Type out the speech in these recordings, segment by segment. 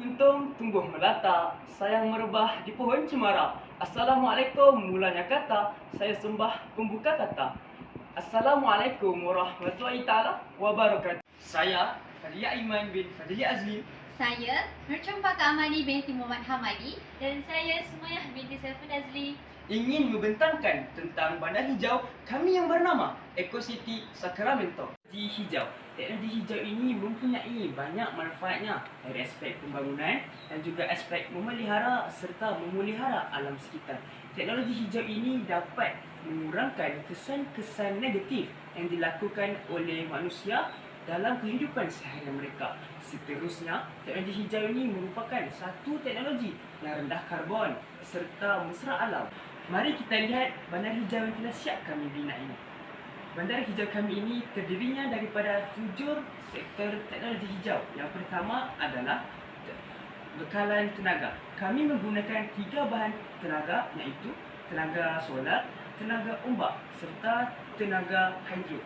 Untung tumbuh melata, sayang merebah di pohon cemara. Assalamualaikum mulanya kata, saya sembah pembuka kata. Assalamualaikum warahmatullahi ta'ala wabarakatuh. Saya Fadlia Iman bin Fadlia Azlim. Saya Nur Cempaka Amali binti Muhammad Hamadi. Dan saya Sumayah binti Saiful Azli. Ingin membentangkan tentang bandar hijau kami yang bernama Eco City Sacramento. Teknologi hijau. Teknologi hijau ini mempunyai banyak manfaatnya dari aspek pembangunan dan juga aspek memelihara serta memelihara alam sekitar. Teknologi hijau ini dapat mengurangkan kesan-kesan negatif yang dilakukan oleh manusia dalam kehidupan seharian mereka. Seterusnya, teknologi hijau ini merupakan satu teknologi yang rendah karbon serta mesra alam. Mari kita lihat bandar hijau yang telah siap kami bina ini. Bandar hijau kami ini terdirinya daripada 7 sektor teknologi hijau. Yang pertama adalah bekalan tenaga. Kami menggunakan 3 bahan tenaga, iaitu tenaga solar, tenaga ombak serta tenaga hidro.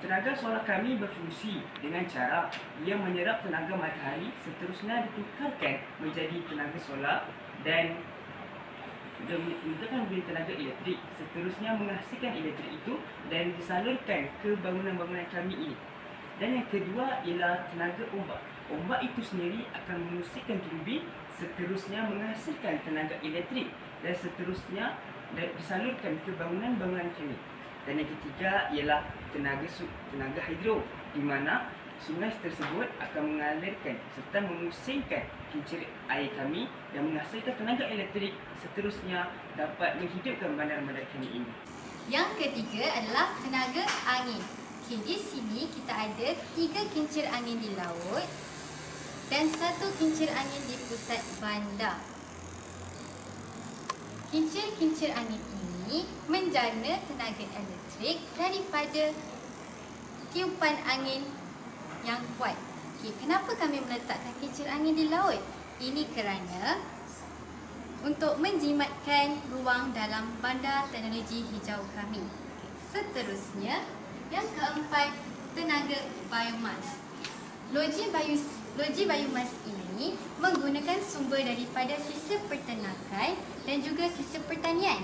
Tenaga solar kami berfungsi dengan cara ia menyerap tenaga matahari, seterusnya ditukarkan menjadi tenaga solar dan menggunakan tenaga elektrik, seterusnya menghasilkan elektrik itu dan disalurkan ke bangunan-bangunan kami ini. Dan yang kedua ialah tenaga ombak. Ombak itu sendiri akan memusikkan turbin, seterusnya menghasilkan tenaga elektrik dan seterusnya disalurkan ke bangunan-bangunan kami. Dan yang ketiga ialah tenaga hidro, di mana sungai tersebut akan mengalirkan serta memusingkan kincir air kami yang menghasilkan tenaga elektrik, seterusnya dapat menghidupkan bandar-bandar kami ini. Yang ketiga adalah tenaga angin. Di sini kita ada 3 kincir angin di laut dan 1 kincir angin di pusat bandar. Kincir-kincir angin ini menjana tenaga elektrik daripada tiupan angin yang kuat. Kenapa kami meletakkan kincir angin di laut? Ini kerana untuk menjimatkan ruang dalam bandar teknologi hijau kami. Seterusnya, yang keempat, tenaga biomas. Loji biomas ini menggunakan sumber daripada sisa peternakan dan juga sisa pertanian.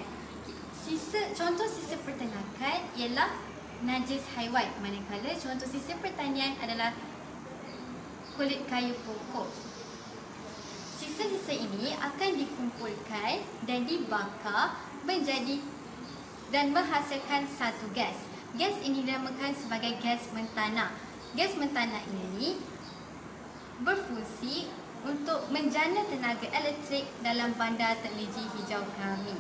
Contoh sisa peternakan ialah najis haiwan, manakala contoh sisa pertanian adalah kulit kayu pokok. Sisa-sisa ini akan dikumpulkan dan dibakar menjadi dan menghasilkan satu gas. Gas ini dinamakan sebagai gas mentana. Gas mentana ini berfungsi untuk menjana tenaga elektrik dalam bandar teknologi hijau kami.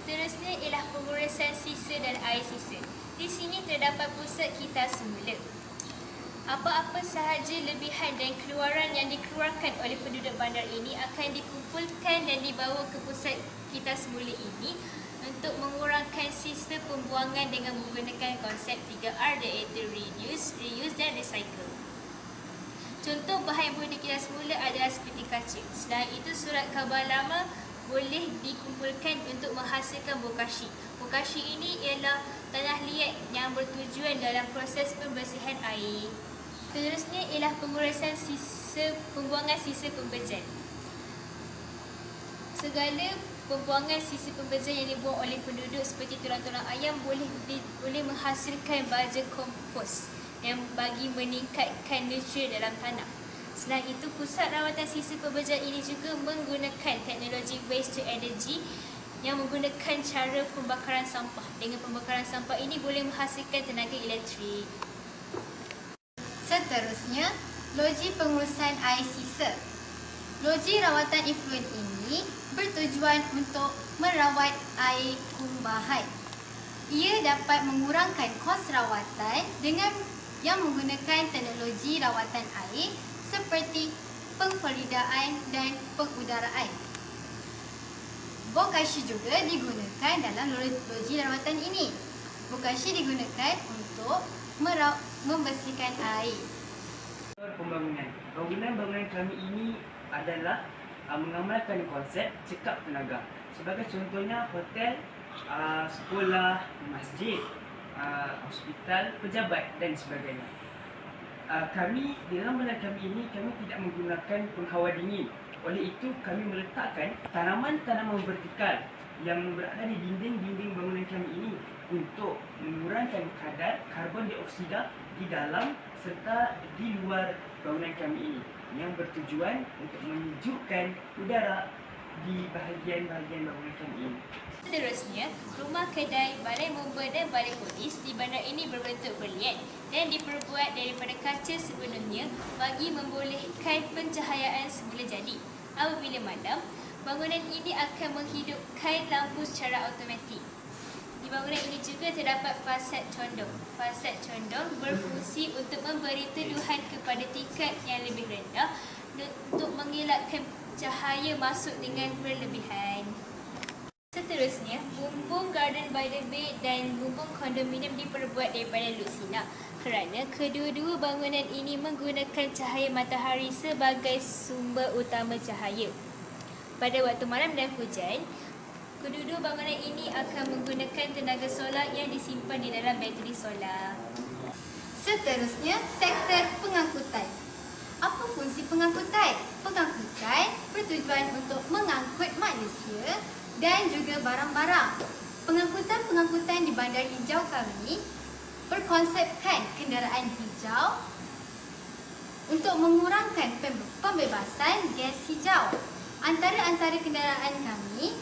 Seterusnya ialah pengurusan sisa dan air sisa. Di sini terdapat pusat kitas semula. Apa-apa sahaja lebihan dan keluaran yang dikeluarkan oleh penduduk bandar ini akan dikumpulkan dan dibawa ke pusat kitas semula ini untuk mengurangkan sistem pembuangan dengan menggunakan konsep 3R, iaitu reduce, reuse dan recycle. Contoh bahan yang boleh dikitas semula adalah seperti kaca. Selain itu, surat khabar lama boleh dikumpulkan untuk menghasilkan bokashi. Bokashi ini ialah tanah liat yang bertujuan dalam proses pembersihan air. Seterusnya ialah pembuangan sisa pembejan. Segala pembuangan sisa pembejan yang dibuang oleh penduduk seperti tulang-tulang ayam boleh menghasilkan baja kompos yang bagi meningkatkan nutrien dalam tanah. Selain itu, pusat rawatan sisa pembejan ini juga menggunakan teknologi waste to energy yang menggunakan cara pembakaran sampah. Dengan pembakaran sampah ini boleh menghasilkan tenaga elektrik. Seterusnya, loji pengurusan air sisa. Loji rawatan efluen ini bertujuan untuk merawat air kumbahan. Ia dapat mengurangkan kos rawatan dengan yang menggunakan teknologi rawatan air seperti pengfloridaan dan pengudaraan. Bokashi juga digunakan dalam loji rawatan ini. Bokashi digunakan untuk membersihkan air. Bangunan kami ini adalah mengamalkan konsep cekap tenaga. Sebagai contohnya hotel, sekolah, masjid, hospital, pejabat dan sebagainya. kami di dalam bandar kami ini kami tidak menggunakan penghawa dingin. Oleh itu kami meletakkan tanaman-tanaman vertikal yang berada di dinding-dinding bangunan kami ini untuk mengurangkan kadar karbon dioksida di dalam serta di luar bangunan kami ini, yang bertujuan untuk menyejukkan udara di bahagian-bahagian bangunan kami ini. Seterusnya, rumah kedai, balai mobil dan balai polis di bandar ini berbentuk berlian dan diperbuat daripada kaca sebelumnya bagi membolehkan pencahayaan semula jadi. Apabila malam, bangunan ini akan menghidupkan lampu secara automatik. Di bangunan ini juga terdapat fasad condong. Fasad condong berfungsi untuk memberi teduhan kepada tingkat yang lebih rendah untuk mengelakkan cahaya masuk dengan berlebihan. Seterusnya, bumbung Garden by the Bay dan bumbung kondominium diperbuat daripada luxina kerana kedua-dua bangunan ini menggunakan cahaya matahari sebagai sumber utama cahaya. Pada waktu malam dan hujan, kedua-dua bangunan ini akan menggunakan tenaga solar yang disimpan di dalam bateri solar. Seterusnya, sektor pengangkutan. Apa fungsi pengangkutan? Pengangkutan bertujuan untuk mengangkut manusia dan juga barang-barang. Pengangkutan di bandar hijau kami berkonsepkan kenderaan hijau untuk mengurangkan pembebasan gas hijau. Antara kenderaan kami,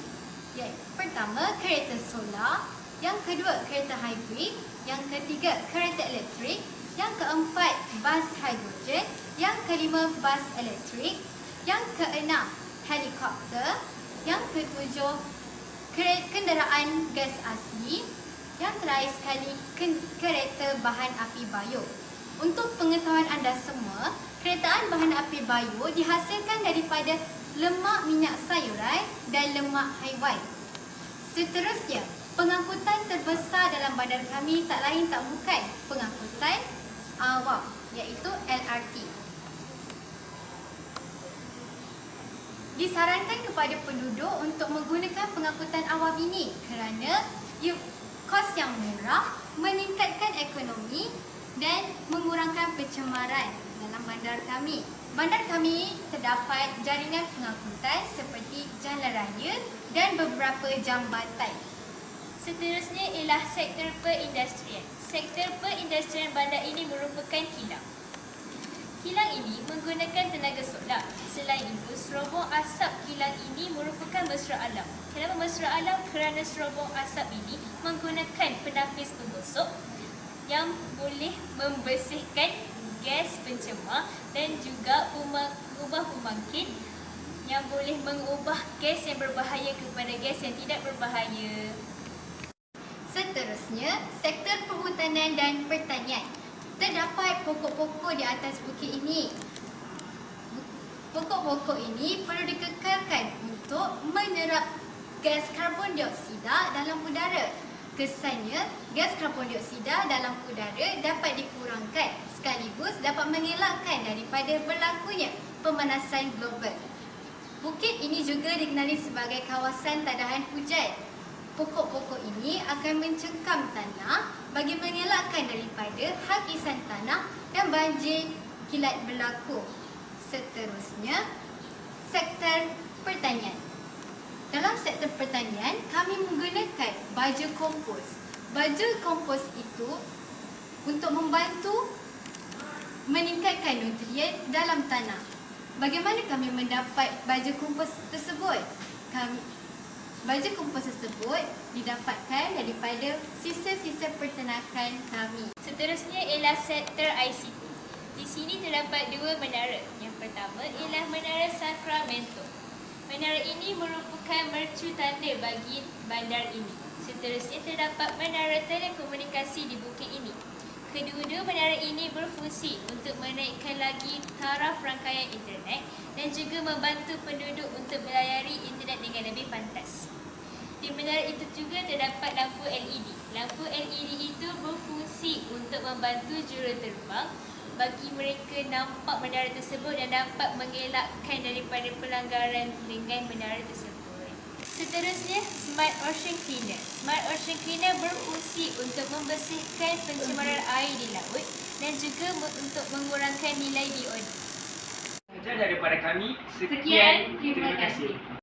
pertama kereta solar, yang kedua kereta hybrid, yang ketiga kereta elektrik, yang keempat bas hidrogen, yang kelima bas elektrik, yang keenam helikopter, yang ketujuh kenderaan gas asli, yang terakhir sekali kereta bahan api bio. Untuk pengetahuan anda semua, keretaan bahan api bio dihasilkan daripada lemak minyak sayuran dan lemak haiwan. Seterusnya, pengangkutan terbesar dalam bandar kami tak lain tak bukan pengangkutan awam, iaitu LRT. Disarankan kepada penduduk untuk menggunakan pengangkutan awam ini kerana kos yang murah, meningkatkan ekonomi dan mengurangkan pencemaran dalam bandar kami. Bandar kami terdapat jaringan pengangkutan seperti jalan raya dan beberapa jambatan. Seterusnya ialah sektor perindustrian. Sektor perindustrian bandar ini merupakan kilang. Kilang ini menggunakan tenaga solar. Selain itu, serobong asap kilang ini merupakan mesra alam. Kenapa mesra alam? Kerana serobong asap ini menggunakan penapis penggosok yang boleh membersihkan gas pencemar dan juga ubah pembangkit yang boleh mengubah gas yang berbahaya kepada gas yang tidak berbahaya. Seterusnya, sektor perhutanan dan pertanian. Terdapat pokok-pokok di atas bukit ini. Pokok-pokok ini perlu dikekalkan untuk menyerap gas karbon dioksida dalam udara. Kesannya, gas karbon dioksida dalam udara dapat dikurangkan sekaligus dapat mengelakkan daripada berlakunya pemanasan global. Bukit ini juga dikenali sebagai kawasan tadahan hujan. Pokok-pokok ini akan mencengkam tanah bagi mengelakkan daripada hakisan tanah dan banjir kilat berlaku. Seterusnya, sektor pertanian. Dalam sektor pertanian, kami menggunakan baja kompos. Baja kompos itu untuk membantu meningkatkan nutrien dalam tanah. Bagaimana kami mendapat baja kompos tersebut? Baja kompos tersebut didapatkan daripada sisa-sisa peternakan kami. Seterusnya ialah sektor ICT. Di sini terdapat dua menara. Yang pertama ialah Menara Sacramento. Menara ini merupakan mercu tanda bagi bandar ini. Seterusnya terdapat Menara Telekomunikasi di bukit ini. Kedua-dua menara ini berfungsi untuk menaikkan lagi taraf rangkaian internet dan juga membantu penduduk untuk melayari internet dengan lebih pantas. Di menara itu juga terdapat lampu LED. Lampu LED itu berfungsi untuk membantu juruterbang bagi mereka nampak menara tersebut dan dapat mengelakkan daripada pelanggaran dengan menara tersebut. Seterusnya, Smart Ocean Cleaner. Smart Ocean Cleaner berfungsi untuk membersihkan pencemaran air di laut dan juga untuk mengurangkan nilai BOD. Saja daripada kami. Sekian, terima kasih.